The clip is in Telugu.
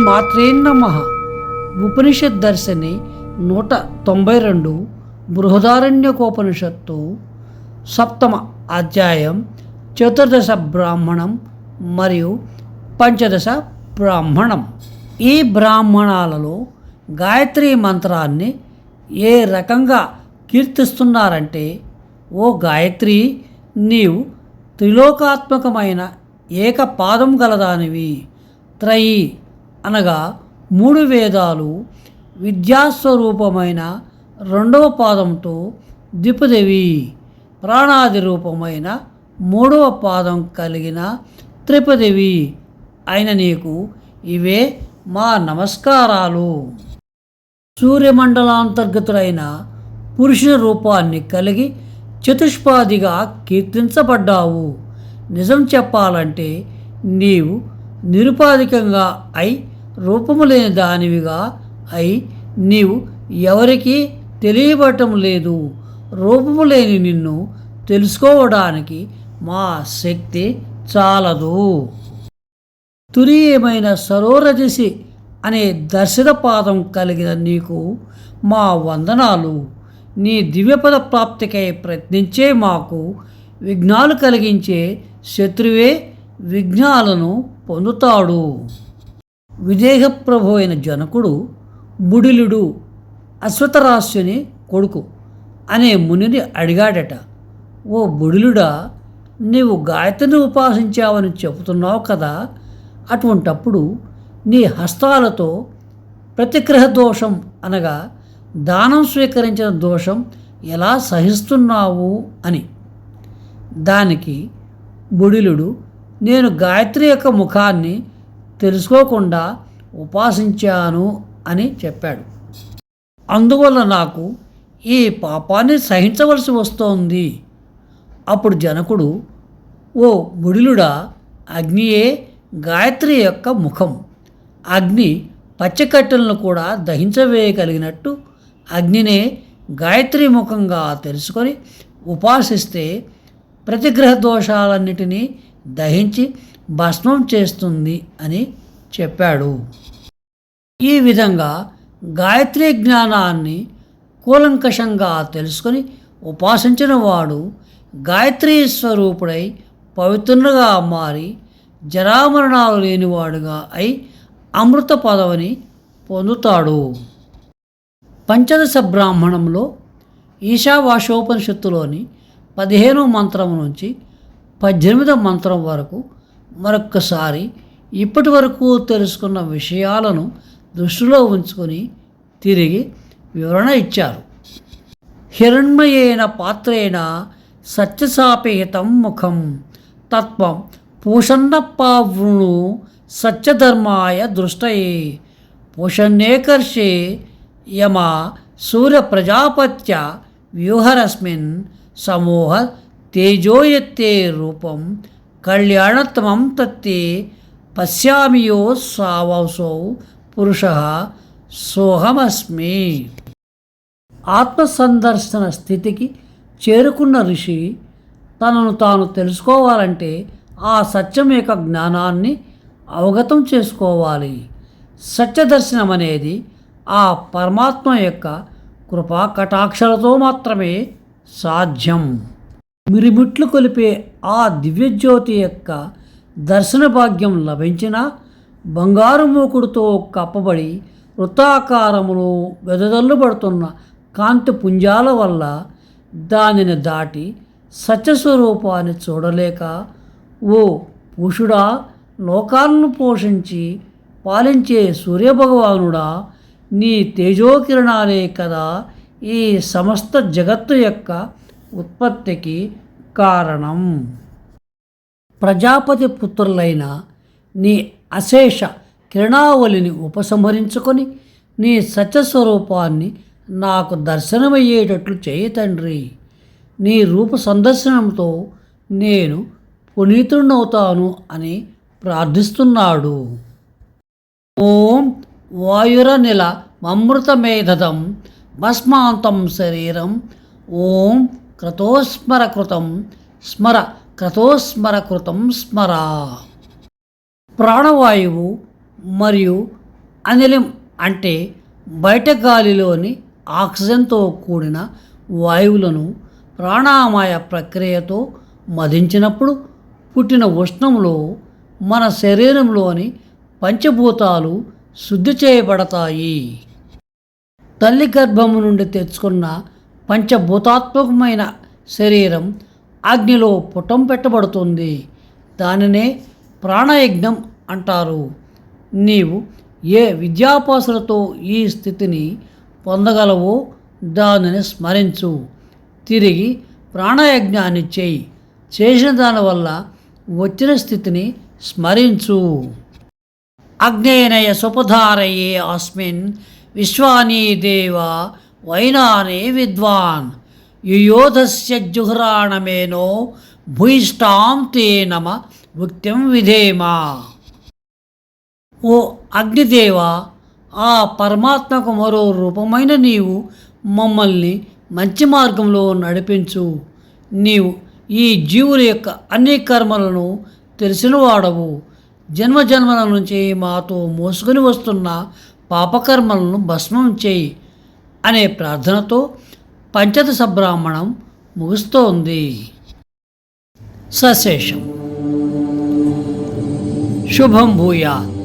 శ్రీమాత్రే నమః. ఉపనిషత్ దర్శని 192 బృహదారణ్యకోపనిషత్తు సప్తమ అధ్యాయం చతుర్దశ బ్రాహ్మణం మరియు పంచదశ బ్రాహ్మణం. ఈ బ్రాహ్మణాలలో గాయత్రి మంత్రాన్ని ఏ రకంగా కీర్తిస్తున్నారంటే, ఓ గాయత్రి, నీవు త్రిలోకాత్మకమైన ఏకపాదం గలదానివి. త్రయి అనగా 3 వేదాలు, విద్యాస్వరూపమైన 2వ పాదంతో ద్విపదివి, ప్రాణాది రూపమైన 3వ పాదం కలిగిన త్రిపదివి అయిన నీకు ఇవే మా నమస్కారాలు. సూర్యమండలాంతర్గతుడైన పురుషుని రూపాన్ని కలిగి చతుష్పాదిగా కీర్తించబడ్డావు. నిజం చెప్పాలంటే నీవు నిరుపాధికంగా రూపము లేని దానివిగా నీవు ఎవరికీ తెలియబడటం లేదు. రూపము లేని నిన్ను తెలుసుకోవడానికి మా శక్తి చాలదు. తురీయమైన సరోరజసి అనే దర్శన పాదం కలిగిన నీకు మా వందనాలు. నీ దివ్యపద ప్రాప్తికై ప్రయత్నించే మాకు విఘ్నాలు కలిగించే శత్రువే విఘ్నాలను పొందుతాడు. విదేహప్రభు అయిన జనకుడు బుడిలుడు అశ్వతరాశ్యుని కొడుకు అనే మునిని అడిగాడట. ఓ బుడిలుడా, నీవు గాయత్రిని ఉపాసించావని చెబుతున్నావు కదా, అటువంటప్పుడు నీ హస్తాలతో ప్రతిగ్రహ దోషం అనగా దానం స్వీకరించిన దోషం ఎలా సహిస్తున్నావు అని. దానికి బుడిలుడు, నేను గాయత్రి యొక్క ముఖాన్ని తెలుసుకోకుండా ఉపాసించాను అని చెప్పాడు. అందువల్ల నాకు ఈ పాపాన్ని సహించవలసి వస్తోంది. అప్పుడు జనకుడు, ఓ బుడిలుడా, అగ్నియే గాయత్రి యొక్క ముఖం. అగ్ని పచ్చకట్టెలను కూడా దహించవేయగలిగినట్టు అగ్నినే గాయత్రి ముఖంగా తెలుసుకొని ఉపాసిస్తే ప్రతిగ్రహ దోషాలన్నిటినీ దహించి భస్మం చేస్తుంది అని చెప్పాడు. ఈ విధంగా గాయత్రి జ్ఞానాన్ని కూలంకషంగా తెలుసుకొని ఉపాసించిన వాడు గాయత్రీ స్వరూపుడై పవిత్రునిగా మారి జరామరణాలు లేనివాడుగా అమృత పదవిని పొందుతాడు. పంచదశ బ్రాహ్మణంలో ఈశావాశోపనిషత్తులోని 15వ మంత్రం నుంచి 18వ మంత్రం వరకు మరొక్కసారి ఇప్పటి వరకు తెలుసుకున్న విషయాలను దృష్టిలో ఉంచుకొని తిరిగి వివరణ ఇచ్చారు. హిరణ్మయేన పాత్రేణ సత్యసాపేతం ముఖం తత్వం పూషన్నపావృణు సత్యధర్మాయ దృష్టయే పూషణ్యేకర్షే యమ సూర్య ప్రజాపత్య వ్యూహరస్మిన్ సమూహ తేజోయత్తే రూపం కళ్యాణతమం తత్తే పశ్యామియో సావసౌ పురుష సోహమస్మి. ఆత్మసందర్శన స్థితికి చేరుకున్న ఋషి తనను తాను తెలుసుకోవాలంటే ఆ సత్యం యొక్క జ్ఞానాన్ని అవగతం చేసుకోవాలి. సత్యదర్శనం అనేది ఆ పరమాత్మ యొక్క కృపా కటాక్షలతో మాత్రమే సాధ్యం. మిరిమిట్లు కొలిపే ఆ దివ్యజ్యోతి యొక్క దర్శన భాగ్యం లభించిన బంగారు మూకుడుతో కప్పబడి వృత్తాకారములో వెదజల్లుబడుతున్న కాంతి పుంజాల వల్ల దానిని దాటి సత్యస్వరూపాన్ని చూడలేక, ఓ పురుషుడా, లోకాలను పోషించి పాలించే సూర్యభగవానుడా, నీ తేజోకిరణాలే కదా ఈ సమస్త జగత్తు యొక్క ఉత్పత్తికి కారణం. ప్రజాపతి పుత్రులైన నీ అశేష కిరణావళిని ఉపసంహరించుకొని నీ సత్యస్వరూపాన్ని నాకు దర్శనమయ్యేటట్లు చేయి తండ్రి. నీ రూప సందర్శనంతో నేను పునీతుడినవుతాను అని ప్రార్థిస్తున్నాడు. ఓం వాయురనిల మమృతమేధదం భస్మాంతం శరీరం ఓం క్రతోస్మరకృతం స్మర క్రతోస్మరకృతం స్మర. ప్రాణవాయువు మరియు అనిలం అంటే బయట గాలిలోని ఆక్సిజన్తో కూడిన వాయువులను ప్రాణాయామ ప్రక్రియతో మదించినప్పుడు పుట్టిన ఉష్ణంలో మన శరీరంలోని పంచభూతాలు శుద్ధి చేయబడతాయి. తల్లి గర్భము నుండి తెచ్చుకున్న పంచభూతాత్మకమైన శరీరం అగ్నిలో పుటం పెట్టబడుతుంది. దానినే ప్రాణయజ్ఞం అంటారు. నీవు ఏ విద్యాపాసులతో ఈ స్థితిని పొందగలవో దానిని స్మరించు. తిరిగి ప్రాణయజ్ఞాన్ని చేయి. చేసిన దానివల్ల వచ్చిన స్థితిని స్మరించు. అగ్నేనయ సుపధారయే అస్మిన్ విశ్వానీ దేవ వైనానే విద్వాన్ యుయోధస్య జుహ్రాణమేనో భూయిష్టాం తే నమ భుక్త్యం విధేమా. ఓ అగ్నిదేవ, ఆ పరమాత్మకు మరో రూపమైన నీవు మమ్మల్ని మంచి మార్గంలో నడిపించు. నీవు ఈ జీవుల యొక్క అన్ని కర్మలను తెలిసినవాడవు. జన్మజన్మల నుంచి మాతో మోసుకొని వస్తున్న పాపకర్మలను భస్మం చేయి అనే ప్రార్థనతో పంచదశ బ్రాహ్మణం ముగుస్తోంది. సశేషం. శుభం భూయాత్.